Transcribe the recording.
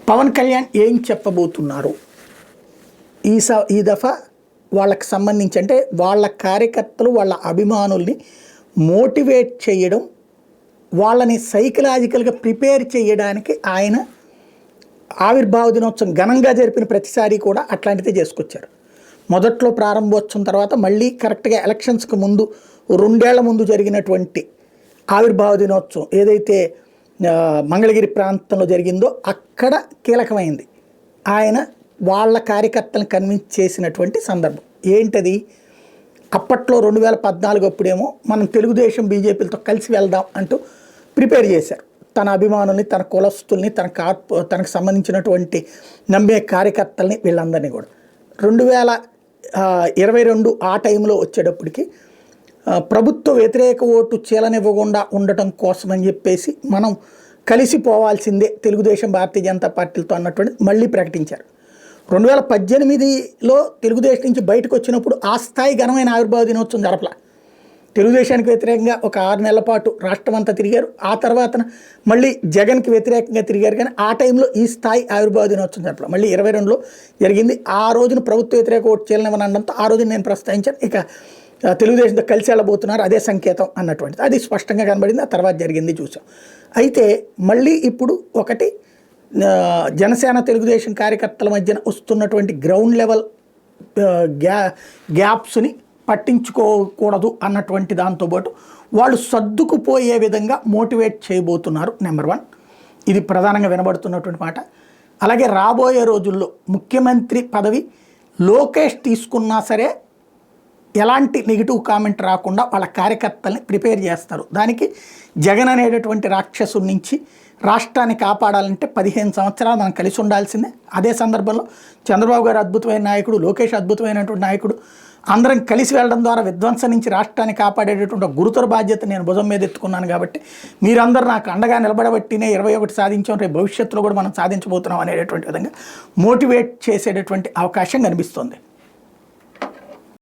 పవన్ కళ్యాణ్ ఏం చెప్పబోతున్నారు ఈ దఫా వాళ్ళకి సంబంధించి, అంటే వాళ్ళ కార్యకర్తలు వాళ్ళ అభిమానుల్ని మోటివేట్ చేయడం, వాళ్ళని సైకలాజికల్గా ప్రిపేర్ చేయడానికి ఆయన ఆవిర్భావ దినోత్సవం ఘనంగా జరిపిన ప్రతిసారి కూడా అట్లాంటిదే చేసుకొచ్చారు. మొదట్లో ప్రారంభోత్సవం తర్వాత మళ్ళీ కరెక్ట్గా ఎలక్షన్స్కి ముందు 2 ఏళ్ల ముందు జరిగినటువంటి ఆవిర్భావ దినోత్సవం ఏదైతే మంగళగిరి ప్రాంతంలో జరిగిందో అక్కడ కీలకమైంది. ఆయన వాళ్ళ కార్యకర్తలను కన్విన్స్ చేసినటువంటి సందర్భం ఏంటది? అప్పట్లో 2014 అప్పుడేమో మనం తెలుగుదేశం బీజేపీలతో కలిసి వెళ్దాం అంటూ ప్రిపేర్ చేశారు. తన అభిమానుల్ని, తన కులస్తుల్ని, తనకు సంబంధించినటువంటి నమ్మే కార్యకర్తల్ని, వీళ్ళందరినీ కూడా 2022 ఆ టైంలో వచ్చేటప్పటికి ప్రభుత్వ వ్యతిరేక ఓటు చీలనివ్వకుండా ఉండటం కోసం అని చెప్పేసి మనం కలిసిపోవాల్సిందే తెలుగుదేశం భారతీయ జనతా పార్టీలతో అన్నటువంటి మళ్ళీ ప్రకటించారు. 2018లో తెలుగుదేశం నుంచి బయటకు వచ్చినప్పుడు ఆ స్థాయి ఘనమైన ఆవిర్భావ దినోత్సవం జరపల. తెలుగుదేశానికి వ్యతిరేకంగా ఒక 6 నెలల పాటు రాష్ట్రం అంతా తిరిగారు. ఆ తర్వాత మళ్ళీ జగన్కి వ్యతిరేకంగా తిరిగారు. కానీ ఆ టైంలో ఈ స్థాయి ఆవిర్భావ దినోత్సవం జరపల. మళ్ళీ 22లో జరిగింది. ఆ రోజున ప్రభుత్వ వ్యతిరేక ఓటు చీలనివ్వనండంతో ఆ రోజున నేను ప్రస్తావించాను. ఇక తెలుగుదేశంతో కలిసి వెళ్ళబోతున్నారు, అదే సంకేతం అన్నటువంటిది అది స్పష్టంగా కనబడింది. ఆ తర్వాత జరిగింది చూసాం. అయితే మళ్ళీ ఇప్పుడు ఒకటి జనసేన తెలుగుదేశం కార్యకర్తల మధ్యన వస్తున్నటువంటి గ్రౌండ్ లెవెల్ గ్యాప్స్ని పట్టించుకోకూడదు అన్నటువంటి దాంతోపాటు వాళ్ళు సర్దుకుపోయే విధంగా మోటివేట్ చేయబోతున్నారు. నెంబర్ 1 ఇది ప్రధానంగా వినబడుతున్నటువంటి మాట. అలాగే రాబోయే రోజుల్లో ముఖ్యమంత్రి పదవి లోకేష్ తీసుకున్నా సరే ఎలాంటి నెగిటివ్ కామెంట్ రాకుండా వాళ్ళ కార్యకర్తల్ని ప్రిపేర్ చేస్తారు. దానికి జగన్ అనేటటువంటి రాక్షసుడి నుంచి రాష్ట్రాన్ని కాపాడాలంటే 15 సంవత్సరాలు మనం కలిసి ఉండాల్సిందే. అదే సందర్భంలో చంద్రబాబు గారు అద్భుతమైన నాయకుడు, లోకేష్ అద్భుతమైనటువంటి నాయకుడు. అందరం కలిసి వెళ్ళడం ద్వారా విధ్వంసం నుంచి రాష్ట్రాన్ని కాపాడేటటువంటి గురుతర బాధ్యత నేను భుజం మీద ఎత్తుకున్నాను. కాబట్టి మీరందరూ నాకు అండగా నిలబడబట్టినే 21 సాధించాం, రేపు భవిష్యత్తులో కూడా మనం సాధించబోతున్నాం అనేటటువంటి విధంగా మోటివేట్ చేసేటటువంటి అవకాశం కనిపిస్తుంది.